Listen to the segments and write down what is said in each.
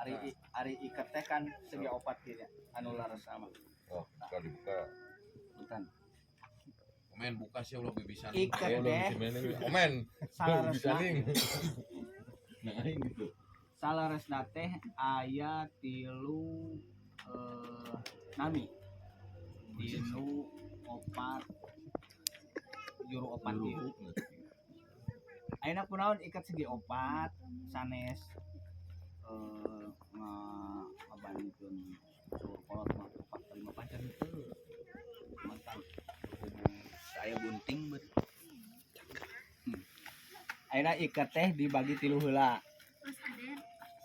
Ari iket teh kan segi opat gitu anu laras sama. Oh, kali buka. Bukan. Omen buka sih ulah bisa nih. Iket teh. Omen. Salaresna. Nah, gitu. Salaresna teh aya 3 nami. 3 opat juru opat ieu. Ayeuna kunaon iket segi opat sanes ngabantukeun kolot mah 4 5 pacar henteu. Mantan saya bunting bet. Ayeuna iket teh dibagi 3 heula.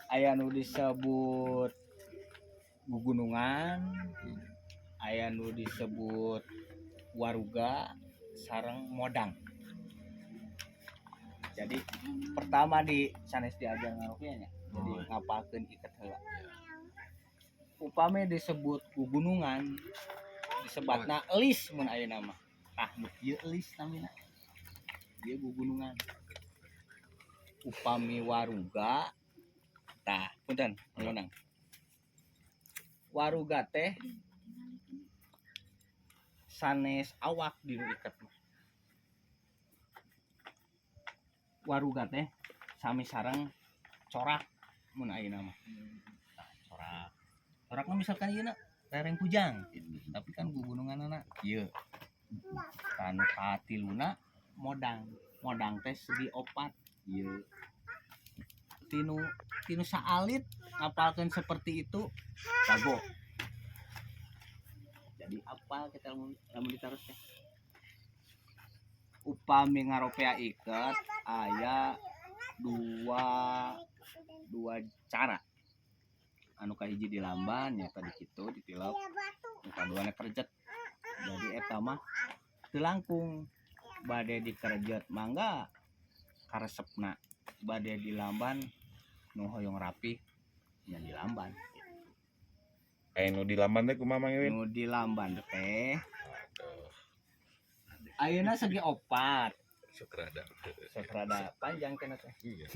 Aya nu disebut gugunungan, aya nu disebut waruga sareng modang. Jadi pertama di sanes diajar ngarokeun nya. Jadi ngapalkeun iket heula. Upami disebut gugunungan disebatna elis mun ayeuna mah. Tah nu ieu elis namina. Dia gugunungan. Upami waruga tah punten menang. Waruga teh sanes awak di iket mah. Waruga teh sami sareng corak mun ayeuna mah. Nah, corak mah misalkan ieu na lereng Pujang gitu. Tapi kan gugununganna ieu. Kan katiluna modang. Modang teh segi opat ieu. Tinu saalit ngapalkeun seperti itu jago. Jadi apal kita lamun ditaros teh. Upami ngaropea iket aya dua cara. Anu kahiji di lamban nya tadi kitu ditilep. Nu kaduana kerjet. Jadi eta mah teu langkung. Bade dikerejet mangga karesepna. Bade di lamban nu hoyong rapi nya di lamban. Nu di lamban teh kumaha Mang Ewin? Nu di lamban teh ayeuna segi opat. Sakrada panjang kana teh. Iya.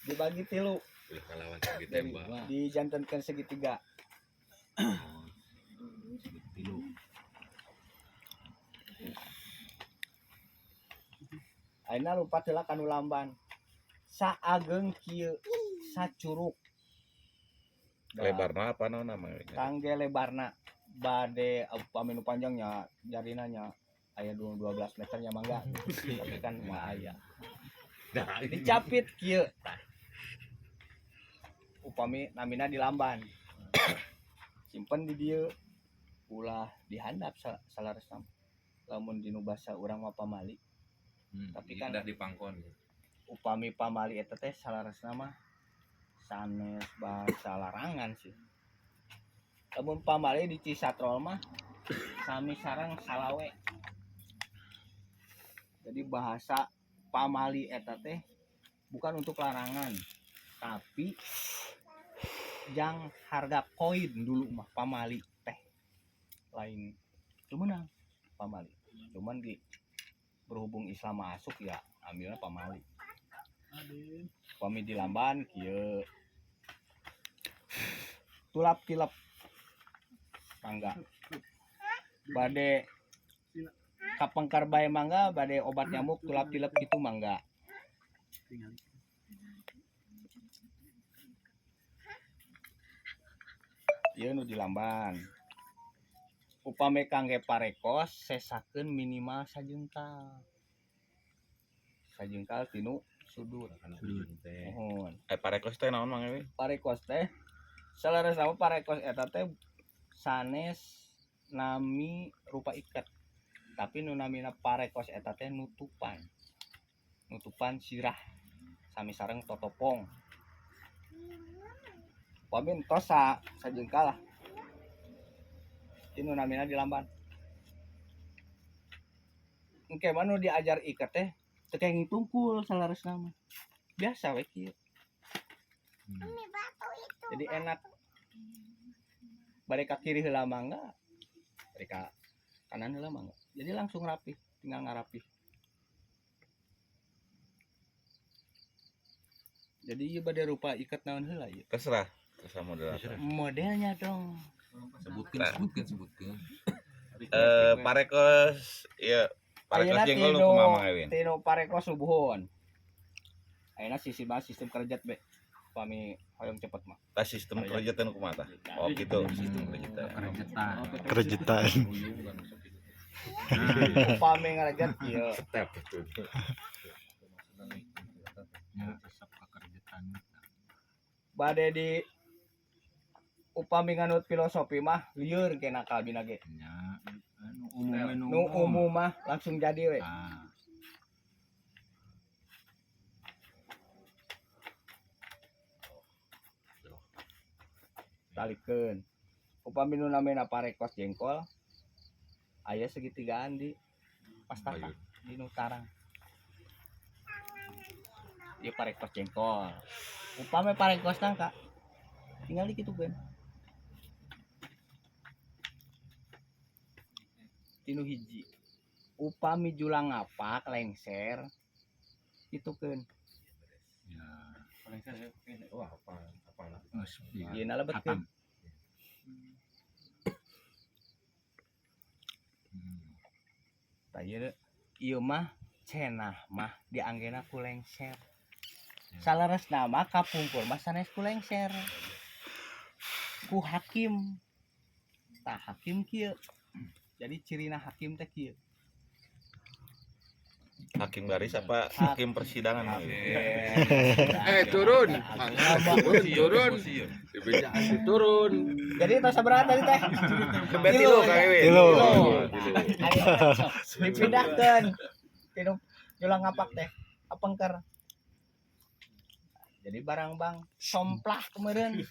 Dibagi 3. Ngalawan segi tembak. Dijantenkeun segitiga. Segi 3. Ayeuna lupat heula kanu lamban. Saageung kieu sacurug. Lebarna apa namanya? Kangge lebarna bade upami nu panjangnya jarina nya aya 12 meternya mangga. Tapi kan mah aya. Nah, dicapit kieu. Upami namina di lamban. Simpen di dieu ulah dihandap salaresna. Lamun dinu basa urang mah pamali. Tapi kan udah dipangkon. Upami pamali eta teh salaresna mah sanes bahasa larangan sih. Lamun pamali di Cisatrol mah sami sareng salawe. Jadi bahasa pamali eta teh bukan untuk larangan, tapi jang harga koin dulu mah pamali teh lain cuman pamali. Cuman berhubung Islam masuk ya ambilnya pamali. Pami di lamban kieu tulap tilep mangga. Bade kapengkar bae mangga, bade obat nyamuk tulap tilep gitu mangga. Ieu nu di lamban. Upami kangge parekos sesakeun minimal sajengkal. Sajengkal tinu sudut. Mohon. Parekos teh naon Mang Ewin? Parekos teh salaresna parekos eta teh sanes nami rupa iket. Tapi nu namina parekos eta teh nutupan. Nutupan sirah sami sareng totopong. Upami entos sajengkal lah. Tinu namina di lamban. Engke mah nu diajar iket teh teu kenging tungkul salaresna mah. Biasa we kieu. Jadi enak. Bade ka kiri heula mangga, bade ka kanan heula mangga. Jadi langsung rapi, tinggal ngarapi. Jadi ieu bade rupa iket naon heula ieu? Terserah. Sama moderator. Modelnya dong. Sebutkan. Parekos ya Parekos Ayeuna jenggol nu tino kumaha Mang Ewin? tino parekos nubuhon. Ayeuna sistem kerja be. Upami hoyong cepet mah. Tas sistem kerja teh nu kumaha tah? Oh gitu, sistem kerja teh. Kerejetan. Upami ngarejat ieu. Step. Bade di upami nganut filosofi mah lieur kena kalbina ge. Nu umum mah langsung jadi we. Talikeun. Upami nu namina parekos jengkol aya segitigaan di pastaka di nu tarang. Ieu parekos jengkol. Upami parekos nangka tinggal dikitukeun. Tinu hiji. Upami julang ngapak lengser itukeun. Wah, apa? Ieu nalebetkeun. Tah ieu mah cenah mah dianggena ku lengser. Salaresna mah kapungkur mah sanes ku lengser. Ku hakim. Tah hakim kieu. Jadi cirina hakim teh kieu. Hakim garis apa hakim persidangan Mang Ewin? Turun. Turun. Turun. Jadi tos sabaraha tadi teh? Kebet tilu Kang Ewin. Tilu. Dipindahkeun. Tinu julang ngapak teh. Apengker. Jadi barang bang somplak kemarin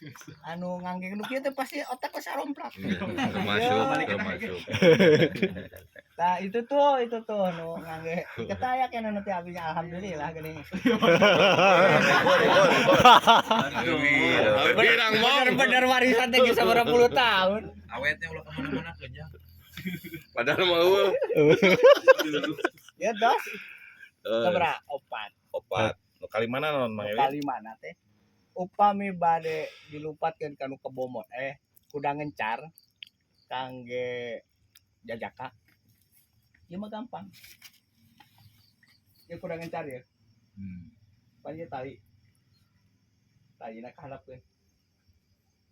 anu ngangge nu kieu teh pasti otak geus saromplak. Termasuk. Nah itu tuh nu ngangge ketaya kena nanti abinya alhamdulillah geuning. Birang mau. Bener warisan teh geus sabaraha puluh tahun. Awetnya ulah kemana-mana kerja. Padahal mau. Ya dos. Sabaraha? Opat. Nu kali mana non Mang Ewin? Kali mana teh? Upami bade dilupatkeun kanu kebomot kuda ngencar kangge jajaka. Ieu mah gampang. Ieu kuda ngencar ya. Panjeu tali. Talina kahalapkeun.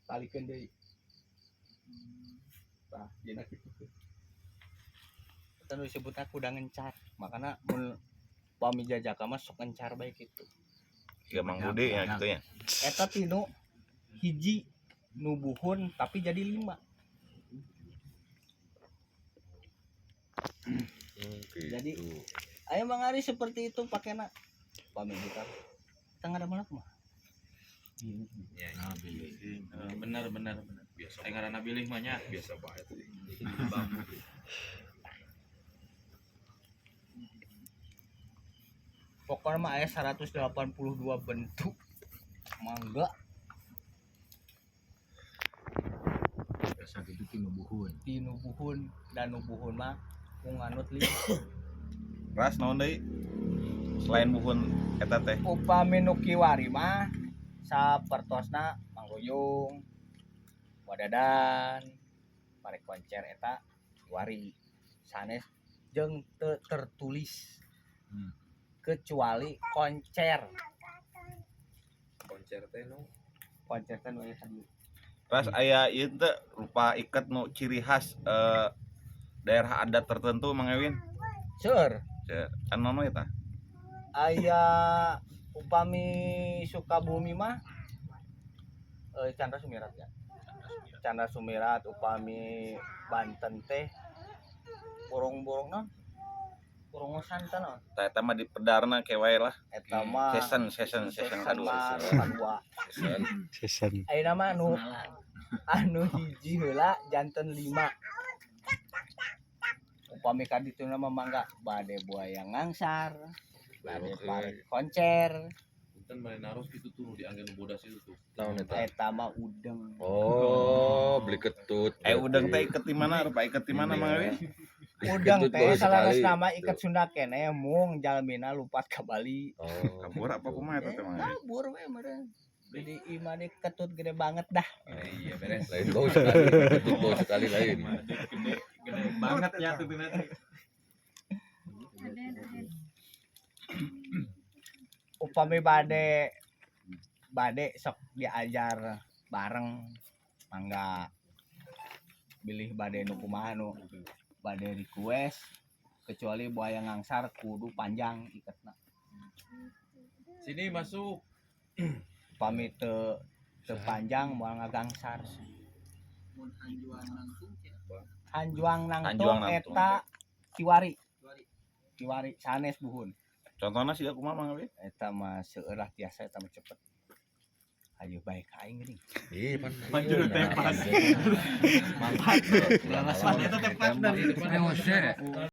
Talikeun deui. Tah, yeuna kitu. Eta nu disebutna kuda ngencar. Makana mun upami jajaka mah sok ngencar bae kitu. Ya Mang Budi ya gitu ya. Eta tinu hiji nubuhun tapi jadi 5. Jadi ayo Mang Ari seperti itu pakainya pamit gitar. Tengah ada malak mah. Benar. Biasa. Aing ngaranna bilih mah nya biasa bae. Pokoknya mah aya 182 bentuk. Mangga. Biasa gitu tinubuhun. Tinubuhun dan nubuhun mah nganut 5. Ras naon deui? Selain buhun eta teh. Upami nu kiwari mah sapertosna manggoyong, wadadan, parek koncer eta kiwari. Sanes jeung teu tertulis. Kecuali koncer teh nu aya hadieu. Ras aya ieu teh rupa iket nu ciri khas daerah adat tertentu Mang Ewin. Seueur Anu naon eta? aya upami Sukabumi mah Candra Sumirat ya. Candra Sumirat upami Banten teh burung-burung burung santen non. Tah eta mah di pedarna kewae lah. Eta mah Season kadua. Season. Ayeuna mah anu hiji heula janten 5. Upami ka ditu mah mangga bade buaya ngangsar, bade parek koncer. Punten mane naros kitu tuh dianggen bodas itu tuh. Naon eta? Eta mah udeng. Oh, beli ketut. Udang teh iket di mana? Rupa iket di mana Mang Ewin? Udeng Ketut teh baru salaras sekali. nama iket Sunda keneh mung jalmina lupat ka Bali. Oh. Kabur apa kumaha eta teh Mang Ewin? Kabur we meureun. Jadi imah di ketut gede banget dah. Iya beres. Lain bau sekali, ketut bau sekali lain. Gede banget ya tuh nanti. Upami bade sok diajar bareng mangga bilih bade nu kumaha nu bade request kecuali buaya ngangsar kudu panjang ikatna Sini masuk. upami teu panjang moal ngagangsar Hanjuang nangtung nangtung. eta kiwari sanes buhun Contohnya sih aku mah mangga eta mah seueulah tiasa eta mah cepet ayo baik aing geuning Ih, pan. Maju teh pas. mangkat Langsung eta teh pas dari depan.